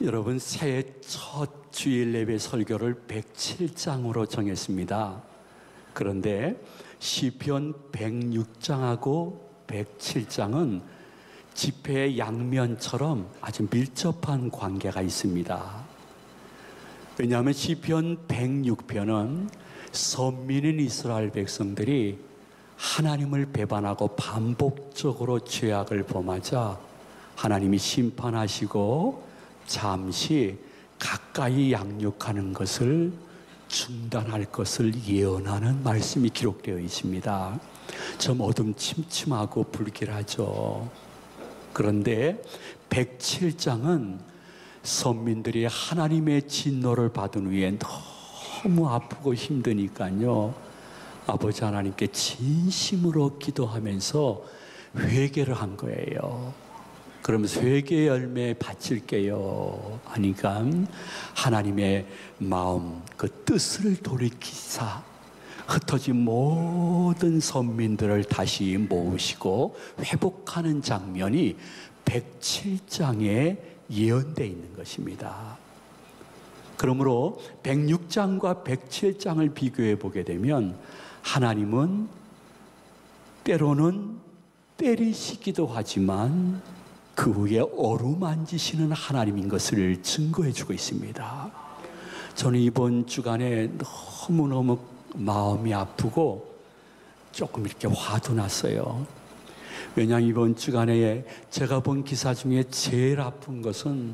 여러분, 새해 첫 주일 예배 설교를 107장으로 정했습니다. 그런데 시편 106장하고 107장은 지폐의 양면처럼 아주 밀접한 관계가 있습니다. 왜냐하면 시편 106편은 선민인 이스라엘 백성들이 하나님을 배반하고 반복적으로 죄악을 범하자 하나님이 심판하시고 잠시 가까이 양육하는 것을 중단할 것을 예언하는 말씀이 기록되어 있습니다. 좀 어둠침침하고 불길하죠. 그런데 107장은 선민들이 하나님의 진노를 받은 후에 너무 아프고 힘드니까요, 아버지 하나님께 진심으로 기도하면서 회개를 한 거예요. 그러면서 회개의 열매 바칠게요 하니까 하나님의 마음, 그 뜻을 돌이키사 흩어진 모든 선민들을 다시 모으시고 회복하는 장면이 107장에 예언되어 있는 것입니다. 그러므로 106장과 107장을 비교해 보게 되면 하나님은 때로는 때리시기도 하지만 그 후에 어루만지시는 하나님인 것을 증거해 주고 있습니다. 저는 이번 주간에 너무너무 마음이 아프고 조금 이렇게 화도 났어요. 왜냐하면 이번 주간에 제가 본 기사 중에 제일 아픈 것은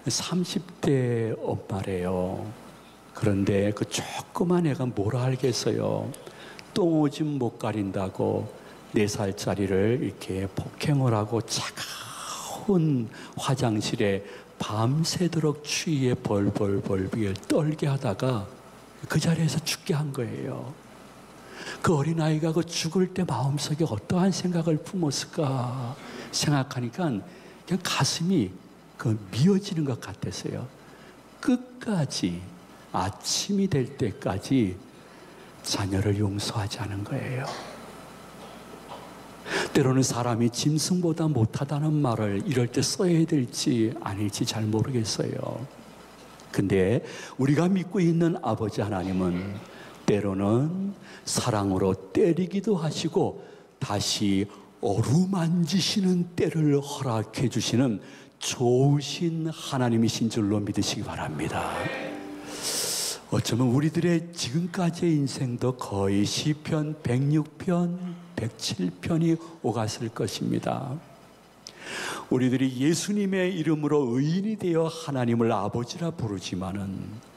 30대 엄마래요. 그런데 그 조그만 애가 뭘 알겠어요. 똥오줌 못 가린다고 4살짜리를 이렇게 폭행을 하고 차가운 화장실에 밤새도록 추위에 벌벌벌 떨게 하다가 그 자리에서 죽게 한 거예요. 그 어린아이가 그 죽을 때 마음속에 어떠한 생각을 품었을까 생각하니까 그냥 가슴이 미어지는 것 같았어요. 끝까지 아침이 될 때까지 자녀를 용서하지 않은 거예요. 때로는 사람이 짐승보다 못하다는 말을 이럴 때 써야 될지 아닐지 잘 모르겠어요. 근데 우리가 믿고 있는 아버지 하나님은 때로는 사랑으로 때리기도 하시고 다시 어루만지시는 때를 허락해 주시는 좋으신 하나님이신 줄로 믿으시기 바랍니다. 어쩌면 우리들의 지금까지의 인생도 거의 시편 106편, 107편이 오갔을 것입니다. 우리들이 예수님의 이름으로 의인이 되어 하나님을 아버지라 부르지만은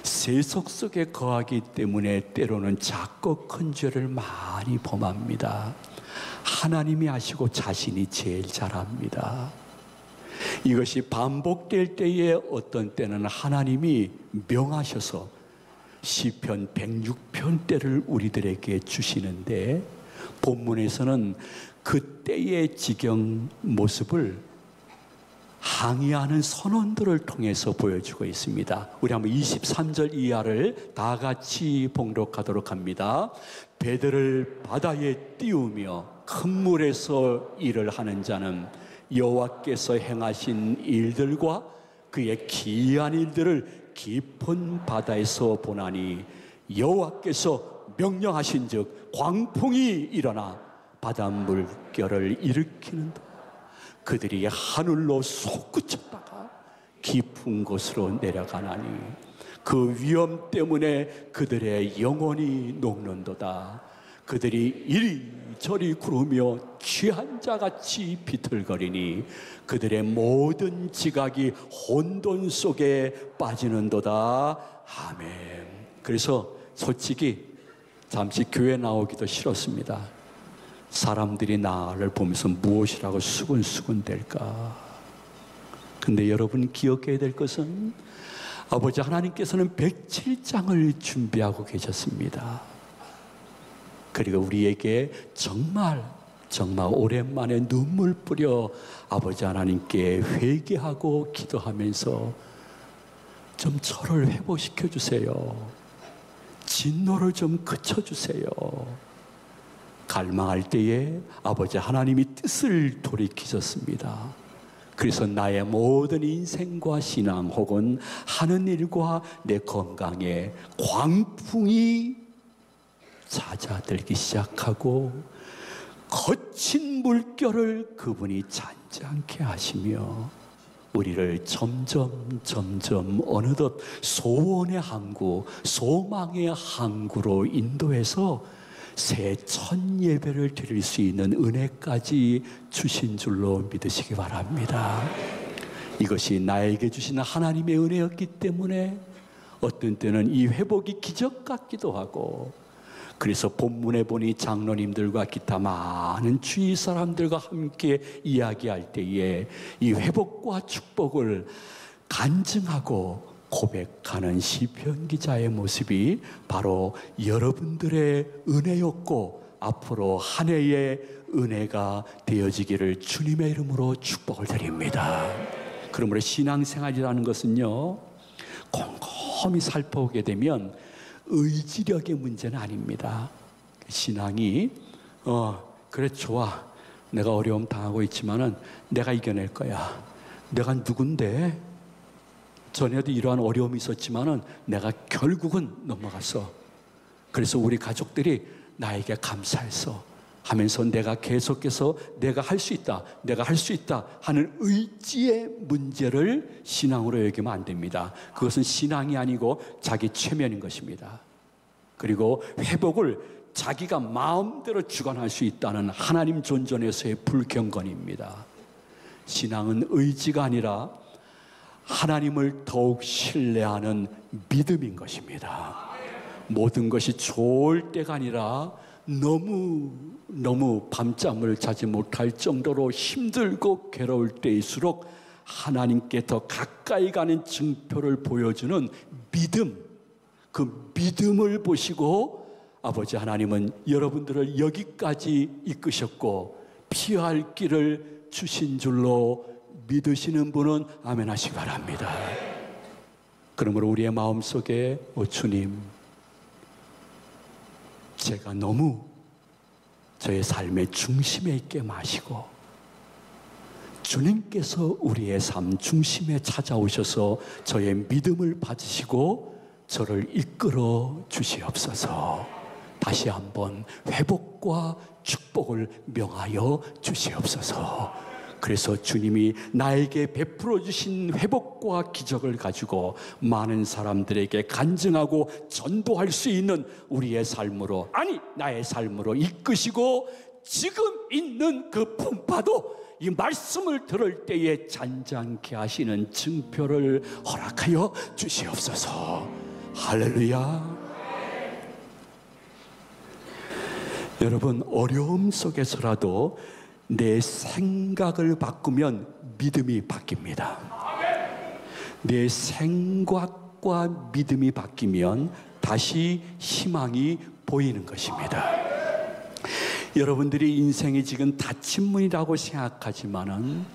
세속 속에 거하기 때문에 때로는 작고 큰 죄를 많이 범합니다. 하나님이 아시고 자신이 제일 잘 압니다. 이것이 반복될 때에 어떤 때는 하나님이 명하셔서 시편 106편 때를 우리들에게 주시는데, 본문에서는 그때의 지경 모습을 항의하는 선언들을 통해서 보여주고 있습니다. 우리 한번 23절 이하를 다 같이 봉독하도록 합니다. 배들을 바다에 띄우며 큰 물에서 일을 하는 자는 여호와께서 행하신 일들과 그의 기이한 일들을 깊은 바다에서 보나니 여호와께서 명령하신즉 광풍이 일어나 바다 물결을 일으키는다. 그들이 하늘로 솟구쳤다가 깊은 곳으로 내려가나니 그 위험 때문에 그들의 영혼이 녹는도다. 그들이 이리저리 구르며 취한 자같이 비틀거리니 그들의 모든 지각이 혼돈 속에 빠지는도다. 아멘. 그래서 솔직히 잠시 교회 나오기도 싫었습니다. 사람들이 나를 보면서 무엇이라고 수근수근 될까. 근데 여러분 기억해야 될 것은 아버지 하나님께서는 107장을 준비하고 계셨습니다. 그리고 우리에게 정말 오랜만에 눈물 뿌려 아버지 하나님께 회개하고 기도하면서 좀 저를 회복시켜 주세요. 진노를 좀 그쳐주세요. 갈망할 때에 아버지 하나님이 뜻을 돌이키셨습니다. 그래서 나의 모든 인생과 신앙 혹은 하는 일과 내 건강에 광풍이 잦아들기 시작하고 거친 물결을 그분이 잔잔케 하시며 우리를 점점 어느덧 소원의 항구, 소망의 항구로 인도해서 새 첫 예배를 드릴 수 있는 은혜까지 주신 줄로 믿으시기 바랍니다. 이것이 나에게 주신 하나님의 은혜였기 때문에 어떤 때는 이 회복이 기적 같기도 하고, 그래서 본문에 보니 장로님들과 기타 많은 주위 사람들과 함께 이야기할 때에 이 회복과 축복을 간증하고 고백하는 시편 기자의 모습이 바로 여러분들의 은혜였고 앞으로 한 해의 은혜가 되어지기를 주님의 이름으로 축복을 드립니다. 그러므로 신앙생활이라는 것은요, 곰곰이 살펴보게 되면 의지력의 문제는 아닙니다. 신앙이 그래 좋아, 내가 어려움 당하고 있지만은 내가 이겨낼 거야, 내가 누군데, 전에도 이러한 어려움이 있었지만은 내가 결국은 넘어갔어, 그래서 우리 가족들이 나에게 감사했어 하면서 내가 계속해서 내가 할 수 있다, 내가 할 수 있다 하는 의지의 문제를 신앙으로 여기면 안 됩니다. 그것은 신앙이 아니고 자기 최면인 것입니다. 그리고 회복을 자기가 마음대로 주관할 수 있다는 하나님 존전에서의 불경건입니다. 신앙은 의지가 아니라 하나님을 더욱 신뢰하는 믿음인 것입니다. 모든 것이 좋을 때가 아니라 너무 밤잠을 자지 못할 정도로 힘들고 괴로울 때일수록 하나님께 더 가까이 가는 증표를 보여주는 믿음, 그 믿음을 보시고 아버지 하나님은 여러분들을 여기까지 이끄셨고 피할 길을 주신 줄로 믿으시는 분은 아멘 하시기 바랍니다. 그러므로 우리의 마음속에 주님, 제가 너무 저의 삶의 중심에 있게 마시고 주님께서 우리의 삶 중심에 찾아오셔서 저의 믿음을 받으시고 저를 이끌어 주시옵소서. 다시 한번 회복과 축복을 명하여 주시옵소서. 그래서 주님이 나에게 베풀어 주신 회복과 기적을 가지고 많은 사람들에게 간증하고 전도할 수 있는 우리의 삶으로, 아니 나의 삶으로 이끄시고 지금 있는 그 풍파도 이 말씀을 들을 때에 잔잔케 하시는 증표를 허락하여 주시옵소서. 할렐루야. 여러분, 어려움 속에서라도 내 생각을 바꾸면 믿음이 바뀝니다. 내 생각과 믿음이 바뀌면 다시 희망이 보이는 것입니다. 여러분들이 인생이 지금 닫힌문이라고 생각하지만은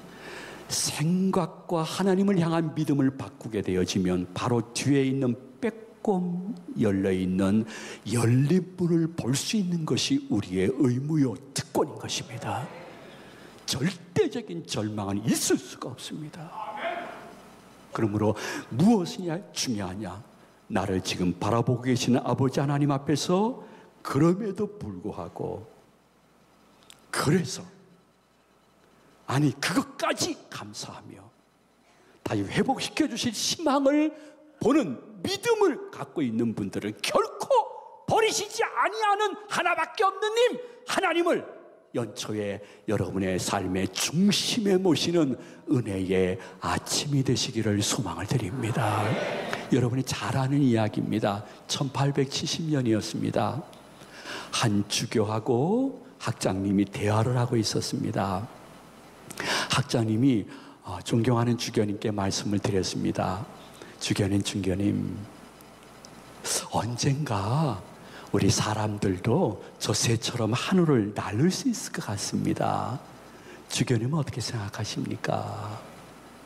생각과 하나님을 향한 믿음을 바꾸게 되어지면 바로 뒤에 있는 빼꼼 열려있는 열린 문을 볼 수 있는 것이 우리의 의무요 특권인 것입니다. 절대적인 절망은 있을 수가 없습니다. 그러므로 무엇이 중요하냐? 나를 지금 바라보고 계시는 아버지 하나님 앞에서 그럼에도 불구하고, 그래서 아니 그것까지 감사하며 다시 회복시켜 주실 희망을 보는 믿음을 갖고 있는 분들은 결코 버리시지 아니하는 하나밖에 없는 님 하나님을 연초에 여러분의 삶의 중심에 모시는 은혜의 아침이 되시기를 소망을 드립니다. 여러분이 잘 아는 이야기입니다. 1870년이었습니다. 한 주교하고 학장님이 대화를 하고 있었습니다. 학장님이 존경하는 주교님께 말씀을 드렸습니다. 주교님, 언젠가 우리 사람들도 저 새처럼 하늘을 날을 수 있을 것 같습니다. 주교님은 어떻게 생각하십니까?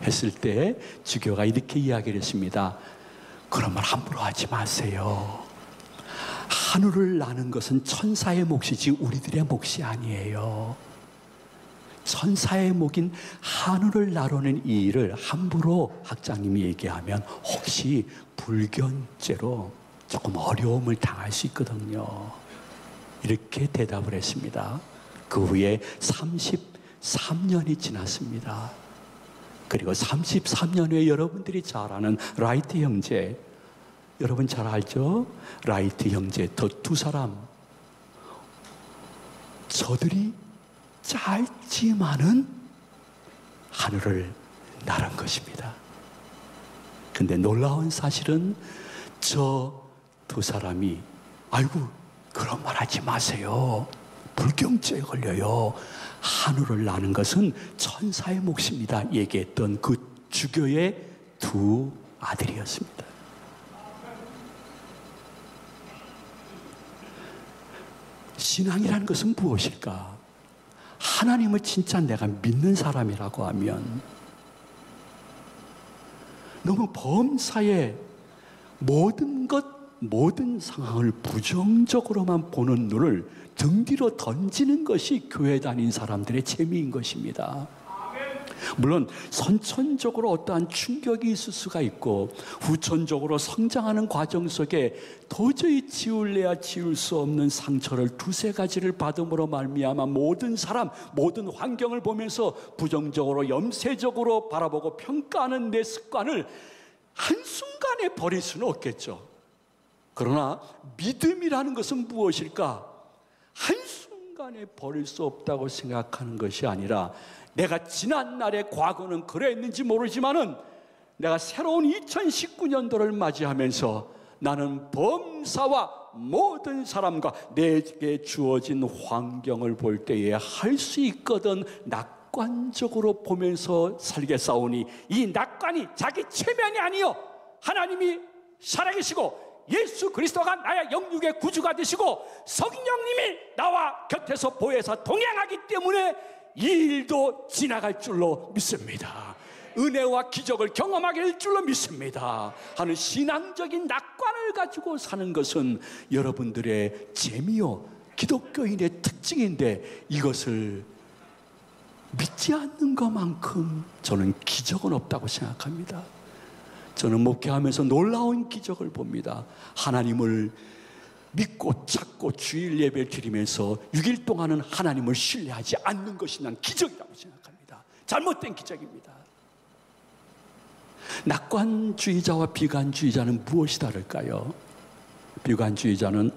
했을 때 주교가 이렇게 이야기를 했습니다. 그런 말 함부로 하지 마세요. 하늘을 나는 것은 천사의 몫이지 우리들의 몫이 아니에요. 천사의 목인 하늘을 나르는 이 일을 함부로 학장님이 얘기하면 혹시 불견죄로 조금 어려움을 당할 수 있거든요. 이렇게 대답을 했습니다. 그 후에 33년이 지났습니다. 그리고 33년 후에 여러분들이 잘 아는 라이트 형제, 여러분 잘 알죠? 라이트 형제 더 두 사람, 저들이 짧지만은 하늘을 나른 것입니다. 근데 놀라운 사실은 저 두 사람이 아이고 그런 말 하지 마세요. 불경죄에 걸려요. 하늘을 나는 것은 천사의 몫입니다. 얘기했던 그 주교의 두 아들이었습니다. 신앙이라는 것은 무엇일까? 하나님을 진짜 내가 믿는 사람이라고 하면 너무 범사에 모든 것, 모든 상황을 부정적으로만 보는 눈을 등 뒤로 던지는 것이 교회 다닌 사람들의 재미인 것입니다. 물론 선천적으로 어떠한 충격이 있을 수가 있고 후천적으로 성장하는 과정 속에 도저히 지울래야 지울 수 없는 상처를 두세 가지를 받음으로 말미암아 모든 사람, 모든 환경을 보면서 부정적으로 염세적으로 바라보고 평가하는 내 습관을 한순간에 버릴 수는 없겠죠. 그러나 믿음이라는 것은 무엇일까? 한순간에 버릴 수 없다고 생각하는 것이 아니라 내가 지난날의 과거는 그랬는지 모르지만은 내가 새로운 2019년도를 맞이하면서 나는 범사와 모든 사람과 내게 주어진 환경을 볼 때에 할 수 있거든 낙관적으로 보면서 살겠사오니 이 낙관이 자기 체면이 아니요 하나님이 살아계시고 예수 그리스도가 나의 영육의 구주가 되시고 성령님이 나와 곁에서 보혜사 동행하기 때문에 이 일도 지나갈 줄로 믿습니다. 은혜와 기적을 경험하게 될 줄로 믿습니다 하는 신앙적인 낙관을 가지고 사는 것은 여러분들의 재미요 기독교인의 특징인데 이것을 믿지 않는 것만큼 저는 기적은 없다고 생각합니다. 저는 목회하면서 놀라운 기적을 봅니다. 하나님을 믿고 찾고 주일 예배를 드리면서 6일 동안은 하나님을 신뢰하지 않는 것이 난 기적이라고 생각합니다. 잘못된 기적입니다. 낙관주의자와 비관주의자는 무엇이 다를까요? 비관주의자는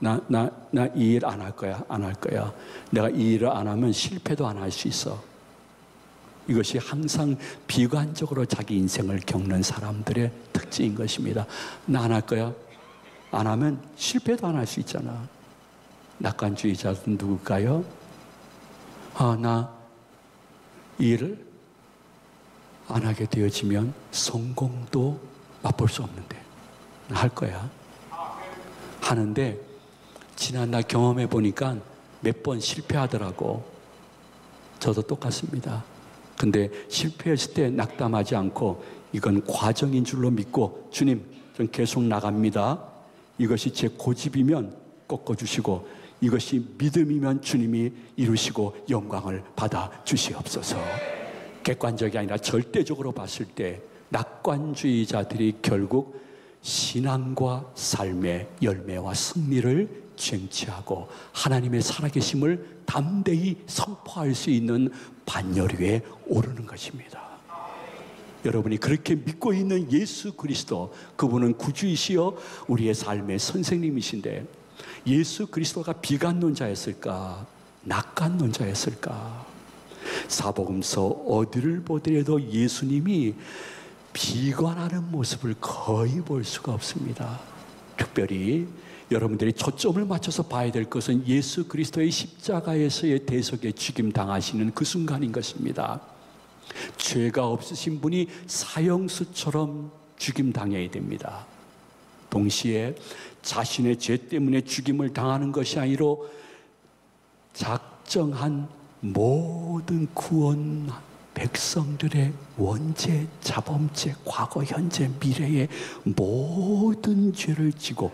나 이 일 안 할 거야, 안 할 거야. 내가 이 일을 안 하면 실패도 안 할 수 있어. 이것이 항상 비관적으로 자기 인생을 겪는 사람들의 특징인 것입니다. 나 안 할 거야. 안 하면 실패도 안 할 수 있잖아. 낙관주의자는 누굴까요? 나 이 일을 안 하게 되어지면 성공도 맛볼 수 없는데 나 할 거야. 하는데 지난날 경험해 보니까 몇 번 실패하더라고. 저도 똑같습니다. 근데 실패했을 때 낙담하지 않고 이건 과정인 줄로 믿고 주님, 전 계속 나갑니다. 이것이 제 고집이면 꺾어주시고 이것이 믿음이면 주님이 이루시고 영광을 받아 주시옵소서. 객관적이 아니라 절대적으로 봤을 때 낙관주의자들이 결국 신앙과 삶의 열매와 승리를 쟁취하고 하나님의 살아계심을 담대히 선포할 수 있는 반열위에 오르는 것입니다. 여러분이 그렇게 믿고 있는 예수 그리스도, 그분은 구주이시여 우리의 삶의 선생님이신데 예수 그리스도가 비관론자였을까? 낙관론자였을까? 사복음서 어디를 보더라도 예수님이 비관하는 모습을 거의 볼 수가 없습니다. 특별히 여러분들이 초점을 맞춰서 봐야 될 것은 예수 그리스도의 십자가에서의 대속에 죽임 당하시는 그 순간인 것입니다. 죄가 없으신 분이 사형수처럼 죽임 당해야 됩니다. 동시에 자신의 죄 때문에 죽임을 당하는 것이 아니라 작정한 모든 구원 백성들의 원죄, 자범죄, 과거, 현재, 미래의 모든 죄를 지고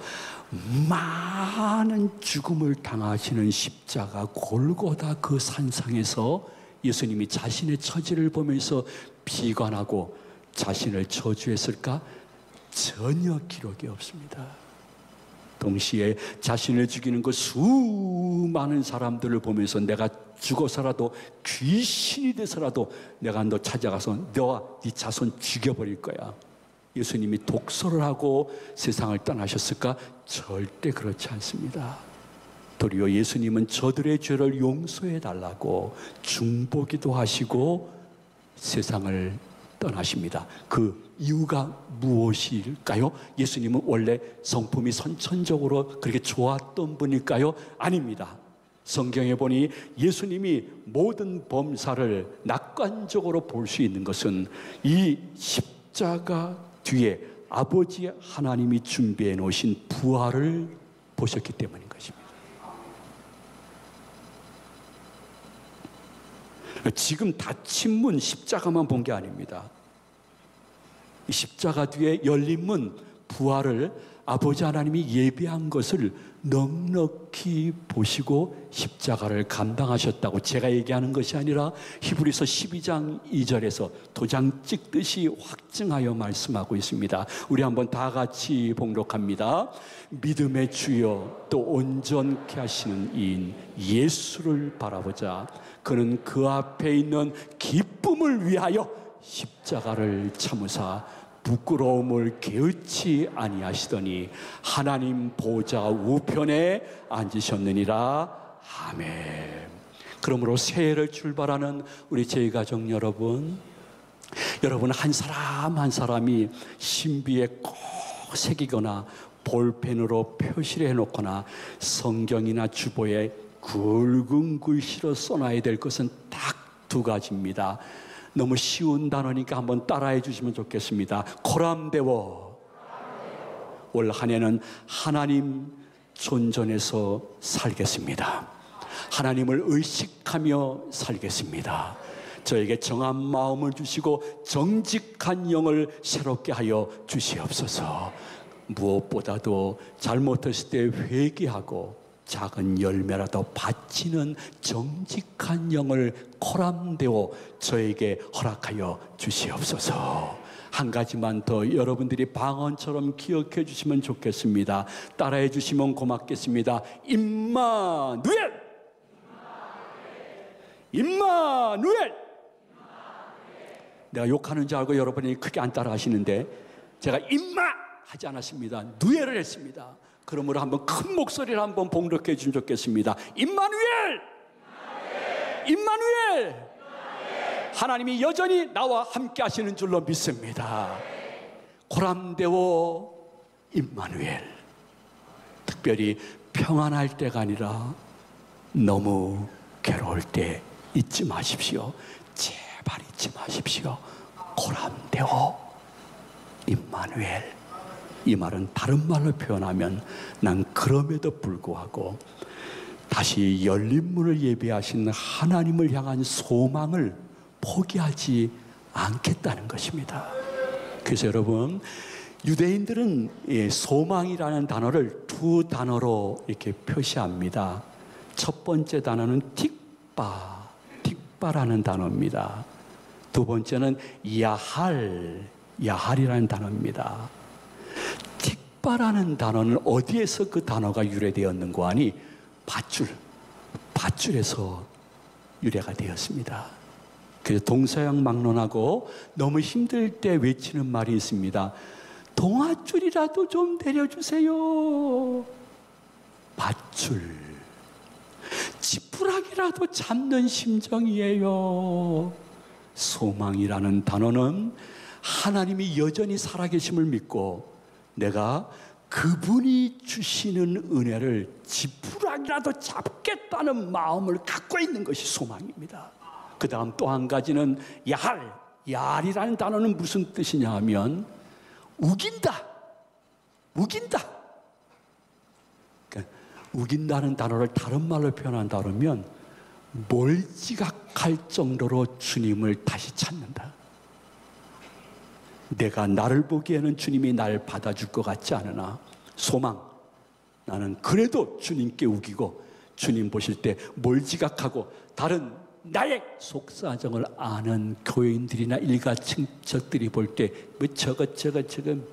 많은 죽음을 당하시는 십자가 골고다 그 산상에서 예수님이 자신의 처지를 보면서 비관하고 자신을 저주했을까? 전혀 기록이 없습니다. 동시에 자신을 죽이는 그 수많은 사람들을 보면서 내가 죽어서라도 귀신이 돼서라도 내가 너 찾아가서 너와 네 자손 죽여버릴 거야. 예수님이 독설을 하고 세상을 떠나셨을까? 절대 그렇지 않습니다. 도리어 예수님은 저들의 죄를 용서해 달라고 중보기도 하시고 세상을 떠나십니다. 그 이유가 무엇일까요? 예수님은 원래 성품이 선천적으로 그렇게 좋았던 분일까요? 아닙니다. 성경에 보니 예수님이 모든 범사를 낙관적으로 볼 수 있는 것은 이 십자가 뒤에 아버지 하나님이 준비해 놓으신 부활을 보셨기 때문인 것입니다. 지금 닫힌 문 십자가만 본 게 아닙니다. 이 십자가 뒤에 열린 문 부활을 아버지 하나님이 예비한 것을 넉넉히 보시고 십자가를 감당하셨다고 제가 얘기하는 것이 아니라 히브리서 12장 2절에서 도장 찍듯이 확증하여 말씀하고 있습니다. 우리 한번 다 같이 봉독합니다. 믿음의 주여 또 온전케 하시는 이인 예수를 바라보자. 그는 그 앞에 있는 기쁨을 위하여 십자가를 참으사 부끄러움을 개의치 아니하시더니 하나님 보좌 우편에 앉으셨느니라. 아멘. 그러므로 새해를 출발하는 우리 제일가족 여러분, 여러분 한 사람 한 사람이 신비에 꼭 새기거나 볼펜으로 표시를 해놓거나 성경이나 주보에 굵은 글씨로 써놔야 될 것은 딱 두 가지입니다. 너무 쉬운 단어니까 한번 따라해 주시면 좋겠습니다. 코람데오. 올 한 해는 하나님 존전에서 살겠습니다. 하나님을 의식하며 살겠습니다. 저에게 정한 마음을 주시고 정직한 영을 새롭게 하여 주시옵소서. 무엇보다도 잘못했을 때 회개하고 작은 열매라도 바치는 정직한 영을 코람데오 저에게 허락하여 주시옵소서. 한 가지만 더 여러분들이 방언처럼 기억해 주시면 좋겠습니다. 따라해 주시면 고맙겠습니다. 임마누엘! 임마누엘! 내가 욕하는 줄 알고 여러분이 크게 안 따라 하시는데 제가 임마! 하지 않았습니다. 누엘을 했습니다. 그러므로 한번 큰 목소리를 한번 봉독해 주시면 좋겠습니다. 임마누엘! 임마누엘! 하나님이 여전히 나와 함께 하시는 줄로 믿습니다. 코람데오 임마누엘. 특별히 평안할 때가 아니라 너무 괴로울 때 잊지 마십시오. 제발 잊지 마십시오. 코람데오 임마누엘. 이 말은 다른 말로 표현하면 난 그럼에도 불구하고 다시 열린 문을 예비하신 하나님을 향한 소망을 포기하지 않겠다는 것입니다. 그래서 여러분, 유대인들은 소망이라는 단어를 두 단어로 이렇게 표시합니다. 첫 번째 단어는 틱바라는 단어입니다. 두 번째는 야할이라는 단어입니다. 틱바라는 단어는 어디에서 그 단어가 유래되었는고 하니 밧줄에서 유래가 되었습니다. 그래서 동서양 막론하고 너무 힘들 때 외치는 말이 있습니다. 동아줄이라도 좀 내려주세요. 밧줄, 지푸라기라도 잡는 심정이에요. 소망이라는 단어는 하나님이 여전히 살아계심을 믿고 내가 그분이 주시는 은혜를 지푸라기라도 잡겠다는 마음을 갖고 있는 것이 소망입니다. 그 다음 또 한 가지는 야할이라는 단어는 무슨 뜻이냐 하면 우긴다. 그러니까 우긴다는 단어를 다른 말로 표현한다 그러면 몰지각할 정도로 주님을 다시 찾는다. 내가 나를 보기에는 주님이 날 받아줄 것 같지 않으나 소망, 나는 그래도 주님께 우기고 주님 보실 때 몰지각하고 다른 나의 속사정을 아는 교인들이나 일가 친척들이 볼 때 뭐 저거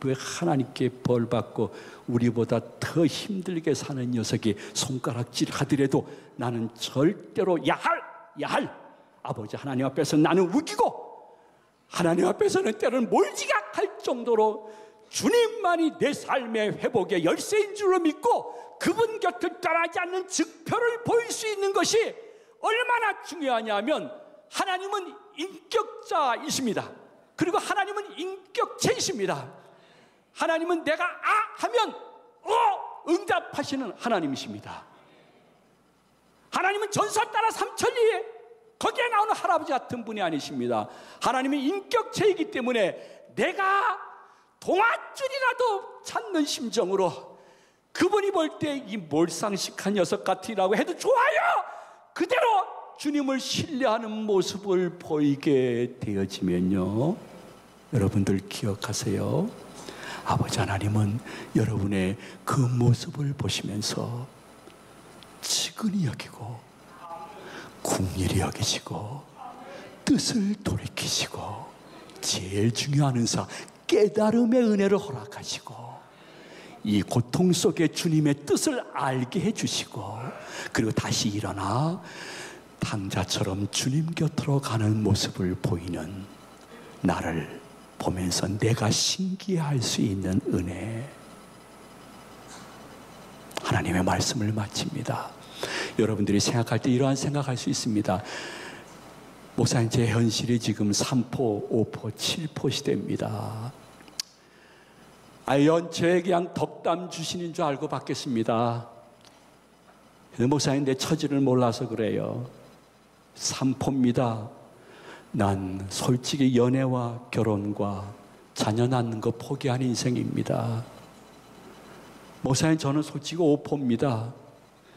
왜 하나님께 벌 받고 우리보다 더 힘들게 사는 녀석이 손가락질 하더라도 나는 절대로 야할 아버지 하나님 앞에서 나는 우기고 하나님 앞에서는 때로는 몰지각할 정도로 주님만이 내 삶의 회복의 열쇠인 줄로 믿고 그분 곁을 떠나지 않는 증표를 보일 수 있는 것이 얼마나 중요하냐면 하나님은 인격자이십니다. 그리고 하나님은 인격체이십니다. 하나님은 내가 하면 응답하시는 하나님이십니다. 하나님은 전설 따라 삼천리에 거기에 나오는 할아버지 같은 분이 아니십니다. 하나님은 인격체이기 때문에 내가 동아줄이라도 찾는 심정으로 그분이 볼 때 이 몰상식한 녀석 같으라고 해도 좋아요. 그대로 주님을 신뢰하는 모습을 보이게 되어지면요, 여러분들 기억하세요. 아버지 하나님은 여러분의 그 모습을 보시면서 측은히 여기고 긍휼히 여기시고 뜻을 돌이키시고 제일 중요한 은사 깨달음의 은혜를 허락하시고 이 고통 속에 주님의 뜻을 알게 해주시고 그리고 다시 일어나 탕자처럼 주님 곁으로 가는 모습을 보이는 나를 보면서 내가 신기할 수 있는 은혜. 하나님의 말씀을 마칩니다. 여러분들이 생각할 때 이러한 생각할 수 있습니다. 목사님, 제 현실이 지금 3포, 5포, 7포 시대입니다. 연초에 그냥 덕담 주시는 줄 알고 받겠습니다. 목사님, 내 처지를 몰라서 그래요. 3포입니다. 난 솔직히 연애와 결혼과 자녀 낳는 거 포기한 인생입니다. 목사님, 저는 솔직히 5포입니다.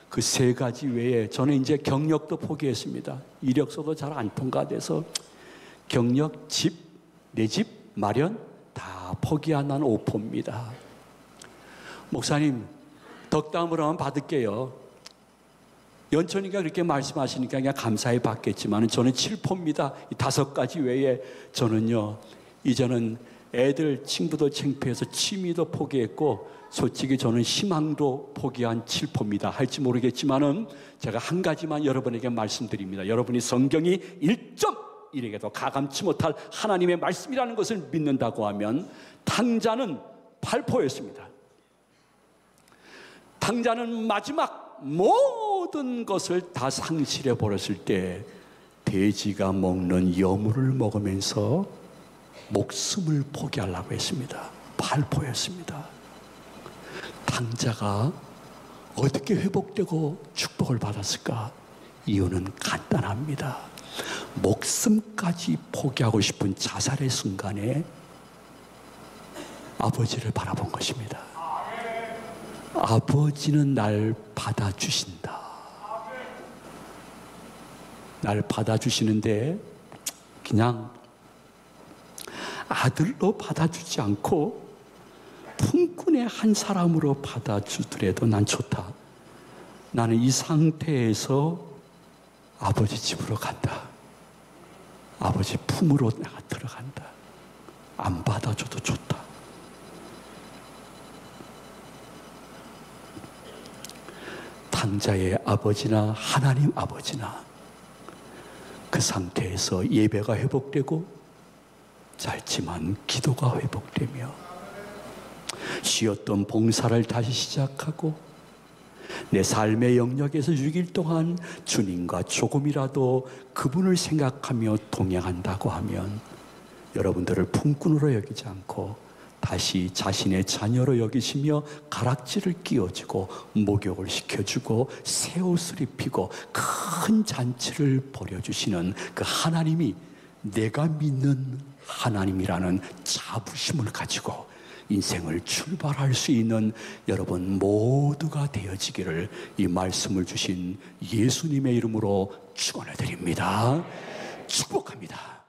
그 세 가지 외에 저는 이제 경력도 포기했습니다. 이력서도 잘 안 통과돼서 경력, 집, 내 집 마련 다 포기한 난 5포입니다. 목사님, 덕담으로 한번 받을게요. 연천이가 그렇게 말씀하시니까 그냥 감사히 받겠지만 저는 7포입니다. 이 5가지 외에 저는요, 이제는 애들, 친구도 창피해서 취미도 포기했고 솔직히 저는 희망도 포기한 7포입니다. 할지 모르겠지만은 제가 한 가지만 여러분에게 말씀드립니다. 여러분이 성경이 1.1에게도 가감치 못할 하나님의 말씀이라는 것을 믿는다고 하면 탕자는 8포였습니다. 탕자는 마지막 모든 것을 다 상실해 버렸을 때 돼지가 먹는 여물을 먹으면서 목숨을 포기하려고 했습니다. 8포였습니다. 탕자가 어떻게 회복되고 축복을 받았을까? 이유는 간단합니다. 목숨까지 포기하고 싶은 자살의 순간에 아버지를 바라본 것입니다. 아버지는 날 받아주신다. 날 받아주시는데 그냥 아들로 받아주지 않고 품꾼의 한 사람으로 받아주더라도 난 좋다. 나는 이 상태에서 아버지 집으로 간다. 아버지 품으로 내가 들어간다. 안 받아줘도 좋다. 탕자의 아버지나 하나님 아버지나 그 상태에서 예배가 회복되고 짧지만 기도가 회복되며 쉬었던 봉사를 다시 시작하고 내 삶의 영역에서 6일 동안 주님과 조금이라도 그분을 생각하며 동행한다고 하면 여러분들을 품꾼으로 여기지 않고 다시 자신의 자녀로 여기시며 가락지를 끼워주고 목욕을 시켜주고 새 옷을 입히고 큰 잔치를 벌여주시는 그 하나님이 내가 믿는 하나님이라는 자부심을 가지고 인생을 출발할 수 있는 여러분 모두가 되어지기를 이 말씀을 주신 예수님의 이름으로 축원해 드립니다. 축복합니다.